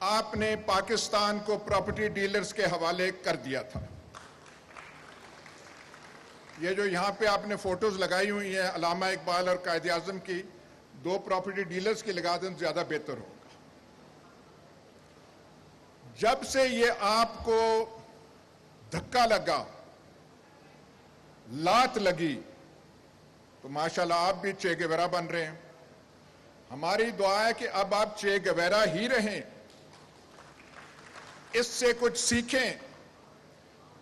آپ نے پاکستان کو پراپرٹی ڈیلرز کے حوالے کر دیا تھا. یہ جو یہاں پہ آپ نے فوٹوز لگائی ہوئی ہیں علامہ اقبال اور قائد اعظم کی, 2 پراپرٹی ڈیلرز کی لگا دیں زیادہ بہتر ہوگا. جب سے یہ آپ کو دھکا لگا, لات لگی, تو ماشاءاللہ آپ بھی چے گیورا بن رہے ہیں. ہماری دعا ہے کہ اب آپ چے گیورا ہی رہیں, اس سے کچھ سیکھیں,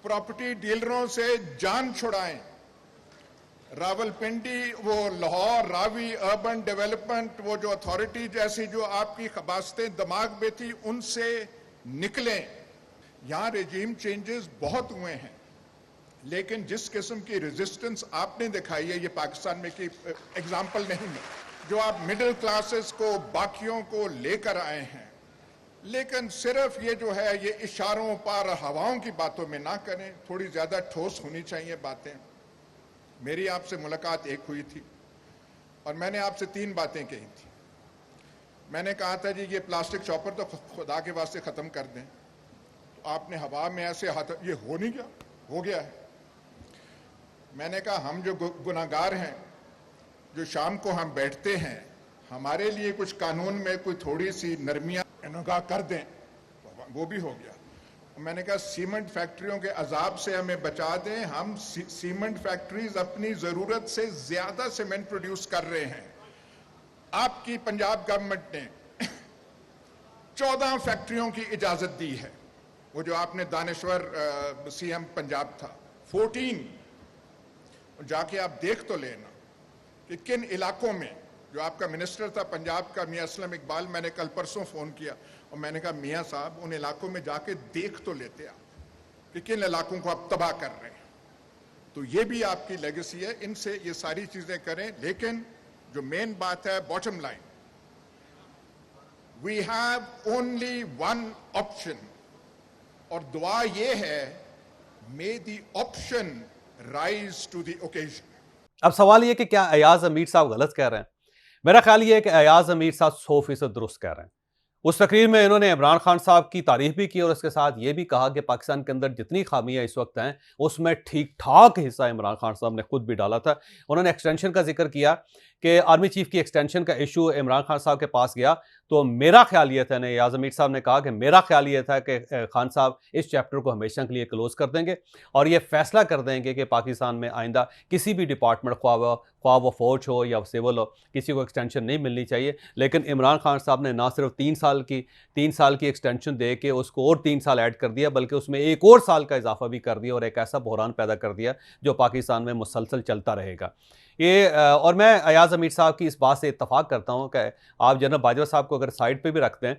پراپرٹی ڈیلروں سے جان چھڑائیں. راولپنڈی, وہ لاہور, راوی, اربن ڈیولپمنٹ, وہ جو اتھارٹی جیسی جو آپ کی خباستیں دماغ میں تھی, ان سے نکلیں. یہاں ریجیم چینجز بہت ہوئے ہیں, لیکن جس قسم کی ریزسٹنس آپ نے دکھائی ہے, یہ پاکستان میں کی ایگزامپل نہیں ہے. جو آپ مڈل کلاسز کو, باقیوں کو لے کر آئے ہیں, لیکن صرف یہ جو ہے یہ اشاروں پر ہواؤں کی باتوں میں نہ کریں, تھوڑی زیادہ ٹھوس ہونی چاہیے باتیں. میری آپ سے ملاقات ایک ہوئی تھی اور میں نے آپ سے 3 باتیں کہی تھی. میں نے کہا تھا جی یہ پلاسٹک چاپر تو خدا کے واسطے ختم کر دیں. تو آپ نے ہوا میں ایسے ہاتھ, یہ ہو نہیں گیا, ہو گیا ہے. میں نے کہا ہم جو گناہگار ہیں, جو شام کو ہم بیٹھتے ہیں, ہمارے لیے کچھ قانون میں کوئی تھوڑی سی نرمیاں انہوں کر دیں, وہ بھی ہو گیا. میں نے کہا سیمنٹ فیکٹریوں کے عذاب سے ہمیں بچا دیں. ہم سیمنٹ فیکٹریز اپنی ضرورت سے زیادہ سیمنٹ پروڈیوس کر رہے ہیں. آپ کی پنجاب گورنمنٹ نے 14 فیکٹریوں کی اجازت دی ہے. وہ جو آپ نے دانشور سی ایم پنجاب تھا, 14. جا کے آپ دیکھ تو لینا کہ کن علاقوں میں. جو آپ کا منسٹر تھا پنجاب کا میاں اسلم اقبال, میں نے کل پرسوں فون کیا اور میں نے کہا میاں صاحب ان علاقوں میں جا کے دیکھ تو لیتے آپ کہ کن علاقوں کو آپ تباہ کر رہے ہیں. تو یہ بھی آپ کی لیگیسی ہے, ان سے یہ ساری چیزیں کریں. لیکن جو مین بات ہے, bottom line, we have only one option, اور دعا یہ ہے may the option rise to the occasion. اب سوال یہ کہ کیا ایاز امیر صاحب غلط کہہ رہے ہیں؟ میرا خیال یہ ہے کہ ایاز امیر صاحب 100% درست کہہ رہے ہیں. اس تقریر میں انہوں نے عمران خان صاحب کی تعریف بھی کی اور اس کے ساتھ یہ بھی کہا کہ پاکستان کے اندر جتنی خامیاں اس وقت ہیں اس میں ٹھیک ٹھاک حصہ عمران خان صاحب نے خود بھی ڈالا تھا. انہوں نے ایکسٹینشن کا ذکر کیا کہ آرمی چیف کی ایکسٹینشن کا ایشو عمران خان صاحب کے پاس گیا, تو میرا خیال یہ تھا, ایاز امیر صاحب نے کہا کہ میرا خیال یہ تھا کہ خان صاحب اس چیپٹر کو ہمیشہ کے لیے کلوز کر دیں گے اور یہ فیصلہ کر دیں گے کہ پاکستان میں آئندہ کسی بھی ڈپارٹمنٹ, خواہ وہ فوج ہو یا سول ہو, کسی کو ایکسٹینشن نہیں ملنی چاہیے. لیکن عمران خان صاحب نے نہ صرف 3 سال کی ایکسٹینشن دے کے اس کو اور 3 سال ایڈ کر دیا, بلکہ اس میں ایک اور سال کا اضافہ بھی کر دیا اور ایک ایسا بحران پیدا کر دیا جو پاکستان میں مسلسل چلتا رہے گا. اور میں ایاز امیر صاحب کی اس بات سے اتفاق کرتا ہوں کہ آپ جنرل باجوہ صاحب کو اگر سائڈ پہ بھی رکھتے ہیں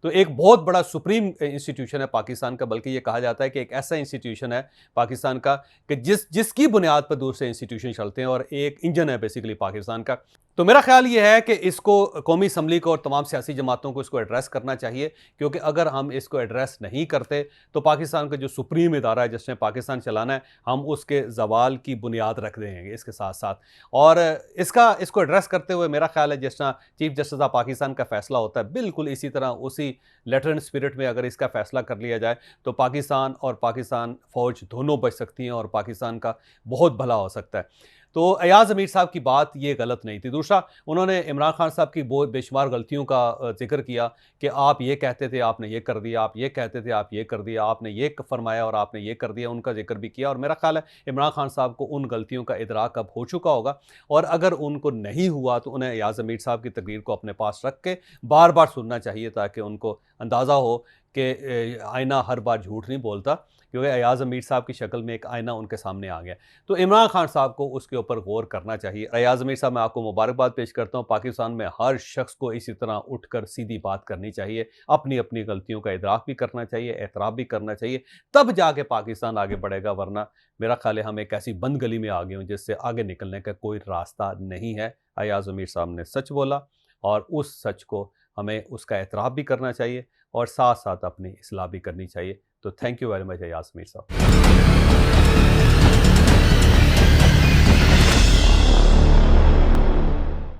تو ایک بہت بڑا سپریم انسٹیٹیوشن ہے پاکستان کا, بلکہ یہ کہا جاتا ہے کہ ایک ایسا انسٹیٹیوشن ہے پاکستان کا کہ جس کی بنیاد پر دوسرے انسٹیٹیوشن چلتے ہیں, اور ایک انجن ہے بیسیکلی پاکستان کا. تو میرا خیال یہ ہے کہ اس کو قومی اسمبلی کو اور تمام سیاسی جماعتوں کو اس کو ایڈریس کرنا چاہیے, کیونکہ اگر ہم اس کو ایڈریس نہیں کرتے تو پاکستان کا جو سپریم ادارہ ہے جس نے پاکستان چلانا ہے, ہم اس کے زوال کی بنیاد رکھ دیں گے اس کے ساتھ ساتھ. اور اس کو ایڈریس کرتے ہوئے میرا خیال ہے جس طرح چیف جسٹس آف پاکستان کا فیصلہ ہوتا ہے, بالکل اسی طرح اسی لیٹر اینڈ اسپرٹ میں اگر اس کا فیصلہ کر لیا جائے تو پاکستان اور پاکستان فوج دونوں بچ سکتی ہیں اور پاکستان کا بہت بھلا ہو سکتا ہے. تو ایاز امیر صاحب کی بات یہ غلط نہیں تھی. دوسرا, انہوں نے عمران خان صاحب کی بہت بے شمار غلطیوں کا ذکر کیا کہ آپ یہ کہتے تھے, آپ نے یہ کر دیا, آپ یہ کہتے تھے, آپ یہ کر دیا, آپ نے یہ فرمایا اور آپ نے یہ کر دیا, ان کا ذکر بھی کیا. اور میرا خیال ہے عمران خان صاحب کو ان غلطیوں کا ادراک اب ہو چکا ہوگا, اور اگر ان کو نہیں ہوا تو انہیں ایاز امیر صاحب کی تقریر کو اپنے پاس رکھ کے بار بار سننا چاہیے تاکہ ان کو اندازہ ہو کہ آئینہ ہر بار جھوٹ نہیں بولتا, کیونکہ ایاز امیر صاحب کی شکل میں ایک آئینہ ان کے سامنے آ گیا. تو عمران خان صاحب کو اس کے اوپر غور کرنا چاہیے. ایاز امیر صاحب, میں آپ کو مبارکباد پیش کرتا ہوں. پاکستان میں ہر شخص کو اسی طرح اٹھ کر سیدھی بات کرنی چاہیے, اپنی غلطیوں کا ادراک بھی کرنا چاہیے, اعتراف بھی کرنا چاہیے, تب جا کے پاکستان آگے بڑھے گا. ورنہ میرا خیال ہے ہم ایک ایسی بند گلی میں آ گئے ہوں جس سے آگے نکلنے کا کوئی راستہ نہیں ہے. ایاز امیر صاحب نے سچ بولا اور اس سچ کو ہمیں اس کا اعتراف بھی کرنا چاہیے اور ساتھ ساتھ اپنی اصلاح بھی کرنی چاہیے. تو thank you very much Ayaz Amir صاحب.